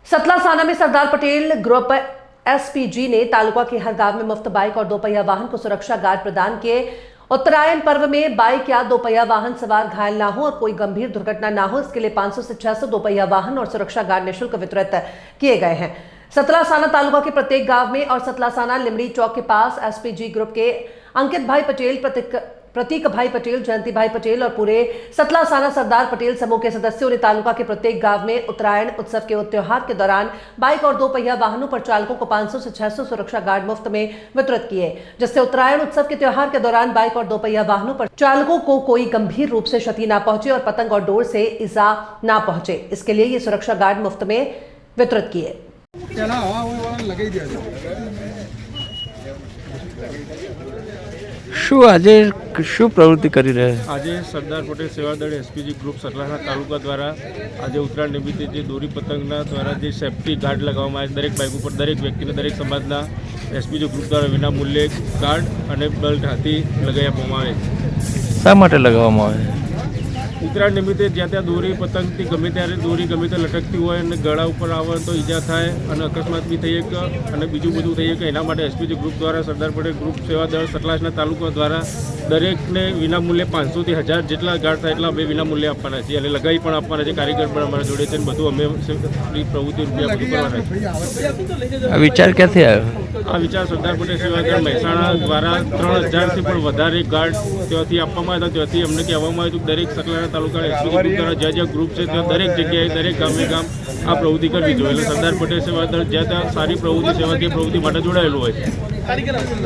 सतलासाना में Sardar Patel group SPG ने तालुका के हर गांव में मुफ्त बाइक और दोपहिया वाहन को सुरक्षा गार्ड प्रदान किए। उत्तरायण पर्व में बाइक या दोपहिया वाहन सवार घायल ना हो और कोई गंभीर दुर्घटना ना हो, इसके लिए 500 से 600 दोपहिया वाहन और सुरक्षा गार्ड निःशुल्क वितरित किए गए हैं। सतलासाना तालुका के प्रत्येक गांव में और सतलासाना लिमड़ी चौक के पास एसपीजी ग्रुप के अंकित भाई पटेल, प्रतीक भाई पटेल, जयंती भाई पटेल और पूरे सतलासाना सरदार पटेल समूह के सदस्यों ने तालुका के प्रत्येक गांव में उत्तरायण उत्सव के त्योहार के दौरान बाइक और दोपहिया वाहनों पर चालकों को 500 से 600 सुरक्षा गार्ड मुफ्त में वितरित किए, जिससे उत्तरायण उत्सव के त्योहार के दौरान बाइक और दोपहिया वाहनों पर चालकों को कोई गंभीर रूप से क्षति न पहुंचे और पतंग और डोर से इजा न पहुंचे। इसके लिए ये सुरक्षा गार्ड मुफ्त में वितरित किए। શું આજે શું પ્રવૃત્તિ કરી રહ્યા? આજે સરદાર પટેલ સેવાદળ એસપીજી ગ્રુપ સતલાસણા તાલુકા દ્વારા આજે ઉત્તરાયણ નિમિત્તે જે દોરી પતંગના દ્વારા જે સેફ્ટી ગાર્ડ લગાવવામાં આવે, દરેક બાઇક ઉપર દરેક વ્યક્તિને દરેક સમાજના એસપીજી ગ્રુપ દ્વારા વિના મૂલ્યે ગાર્ડ અને બેલ્ટ હાથી લગાવી આપવામાં આવે છે। શા માટે લગાવવામાં આવે? ઉત્તરાયણ નિમિત્તે જ્યાં ત્યાં દોરી પતંગથી ગમે ત્યારે દોરી ગમે તે લટકતી હોય અને ગળા ઉપર આવે તો ઈજા થાય અને અકસ્માત બી થઈ શકે અને બીજું બધું થઈ શકે। એના માટે એસપીજી ગ્રુપ દ્વારા સરદાર પટેલ ગ્રુપ સેવાદળ સતલાસણા તાલુકા દ્વારા દરેકને વિનામૂલ્યે 500 થી 1000 જેટલા ગાર્ડ થાય એટલા અમે વિનામૂલ્યે આપવાના છીએ અને લગાવી પણ આપવાના છે। કારીગર પણ અમારા જોડે છે અને બધું અમે પ્રવૃત્તિ રૂપિયા બધું કરવાના છે। આ વિચાર ક્યાંથી આવ્યો? આ વિચાર સરદાર પટેલ સેવાદળ મહેસાણા દ્વારા 3000થી પણ વધારે ગાર્ડ ત્યાંથી આપવામાં આવ્યા હતા। ત્યાંથી અમને કહેવામાં આવ્યું કે દરેક સતલાસણા તાલુકા એસપીજી ગ્રુપ દ્વારા જ્યાં ગ્રુપ છે ત્યાં દરેક જગ્યાએ દરેક ગામે ગામ આ પ્રવૃત્તિ કરવી જોઈએ। એટલે સરદાર પટેલ સેવાદળ જ્યાં ત્યાં સારી પ્રવૃત્તિ સેવાકીય પ્રવૃત્તિ માટે જોડાયેલું હોય છે।